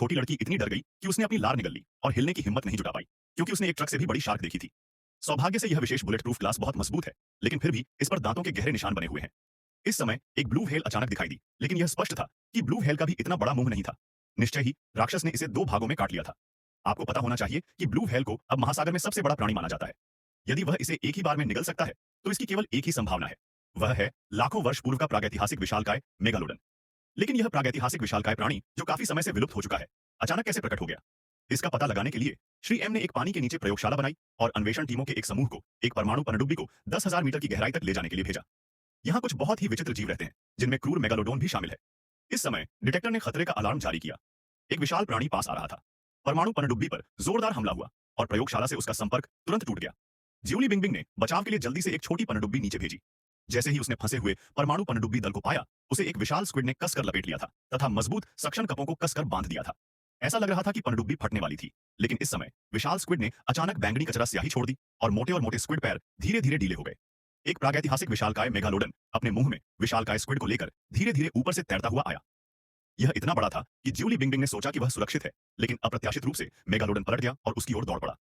छोटी लड़की इतनी डर गई कि उसने अपनी लार निगल ली और हिलने की हिम्मत नहीं जुटा पाई, क्योंकि उसने एक ट्रक से भी बड़ी शार्क देखी थी। सौभाग्य से यह विशेष बुलेट प्रूफ ग्लास बहुत मजबूत है, लेकिन फिर भी इस पर दांतों के गहरे निशान बने हुए हैं। इस समय एक ब्लू व्हेल अचानक दिखाई दी, लेकिन यह स्पष्ट था कि ब्लू व्हेल का भी इतना बड़ा मुंह नहीं था। निश्चय ही राक्षस ने इसे दो भागों में काट लिया था। आपको पता होना चाहिए कि ब्लू व्हेल को अब महासागर में सबसे बड़ा प्राणी माना जाता है। यदि वह इसे एक ही बार में निगल सकता है, तो इसकी केवल एक ही संभावना है। वह है लाखों वर्ष पूर्व का प्रागैतिहासिक विशालकाय मेगालोडन। लेकिन यह प्रागैतिहासिक विशालकाय प्राणी, जो काफी समय से विलुप्त हो चुका है, अचानक कैसे प्रकट हो गया? इसका पता लगाने के लिए श्री एम ने एक पानी के नीचे प्रयोगशाला बनाई और अन्वेषण टीमों के एक समूह को एक परमाणु पनडुब्बी को 10,000 मीटर की गहराई तक ले जाने के लिए भेजा। यहाँ कुछ बहुत ही विचित्र जीव रहते हैं, जिनमें क्रूर मेगालोडोन भी शामिल है। इस समय डिटेक्टर ने खतरे का अलार्म जारी किया। एक विशाल प्राणी पास आ रहा था। परमाणु पनडुब्बी पर जोरदार हमला हुआ और प्रयोगशाला से उसका संपर्क तुरंत टूट गया। ज्यूली बिंगबिंग ने बचाव के लिए जल्दी से एक छोटी पनडुब्बी नीचे भेजी। जैसे ही उसने फंसे हुए परमाणु पनडुब्बी दल को पाया, उसे एक विशाल स्क्विड ने कसकर लपेट लिया था तथा मजबूत सक्शन कपों को कसकर बांध दिया था। ऐसा लग रहा था कि पनडुब्बी फटने वाली थी, लेकिन इस समय विशाल स्क्विड ने अचानक बैंगनी कचरा स्याही छोड़ दी और मोटे स्क्विड पैर धीरे धीरे ढीले हो गए। एक प्रागैतिहासिक विशालकाय मेगालोडन अपने मुंह में विशालकाय स्क्विड को लेकर धीरे धीरे ऊपर से तैरता हुआ आया। यह इतना बड़ा था कि ज्यूली बिंगबिंग ने सोचा कि वह सुरक्षित है, लेकिन अप्रत्याशित रूप से मेगालोडन पलट गया और उसकी ओर दौड़ पड़ा।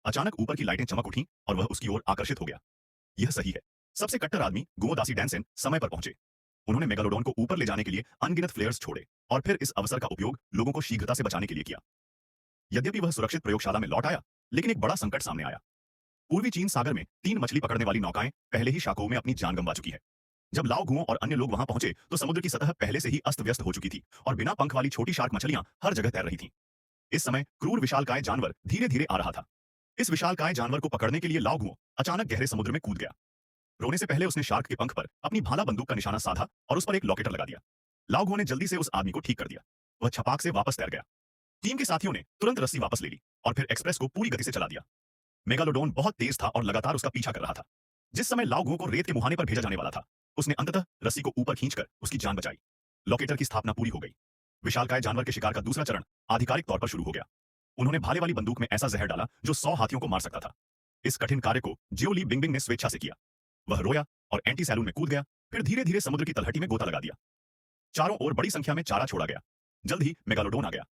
अचानक ऊपर की लाइटें चमक उठीं और वह उसकी ओर आकर्षित हो गया। यह सही है, सबसे कट्टर आदमी गुओदासी डैनसेन समय पर पहुंचे। उन्होंने मेगालोडोन को ऊपर ले जाने के लिए अनगिनत फ्लेयर्स छोड़े और फिर इस अवसर का उपयोग लोगों को शीघ्रता से बचाने के लिए किया। यद्यपि वह सुरक्षित प्रयोगशाला में लौट आया, लेकिन एक बड़ा संकट सामने आया। पूर्वी चीन सागर में 3 मछली पकड़ने वाली नौकाएं पहले ही शाकों में अपनी जान गंवा चुकी है। जब लाओ गुओ और अन्य लोग वहां पहुंचे तो समुद्र की सतह पहले से ही अस्त व्यस्त हो चुकी थी और बिना पंख वाली छोटी शार्क मछलियां हर जगह तैर रही थीं। इस समय क्रूर विशालकाय जानवर धीरे धीरे आ रहा था। इस विशालकाय जानवर को पकड़ने के लिए लाओ गुओ अचानक गहरे समुद्र में कूद गया। रोने से पहले उसने शार्क के पंख पर अपनी भाला बंदूक का निशाना साधा और उस पर एक लॉकेटर लगा दिया। लाओ गुओ ने जल्दी से उस आदमी को ठीक कर दिया। वह छपाक से वापस तैर गया। टीम के साथियों ने तुरंत रस्सी वापस ले ली और फिर एक्सप्रेस को पूरी गति से चला दिया। मेगालोडोन बहुत तेज था और लगातार उसका पीछा कर रहा था। जिस समय लाओ गुओ को रेत के मुहाने पर भेजा जाने वाला था, उसने अंततः रस्सी को ऊपर खींचकर उसकी जान बचाई। लॉकेटर की स्थापना पूरी हो गई। विशालकाय जानवर के शिकार का दूसरा चरण आधिकारिक तौर पर शुरू हो गया। उन्होंने भाले वाली बंदूक में ऐसा जहर डाला जो 100 हाथियों को मार सकता था। इस कठिन कार्य को ज्यूली बिंगबिंग ने स्वेच्छा से किया। वह रोया और एंटी सैलून में कूद गया, फिर धीरे धीरे समुद्र की तलहटी में गोता लगा दिया। चारों ओर बड़ी संख्या में चारा छोड़ा गया। जल्द ही मेगालोडोन आ गया।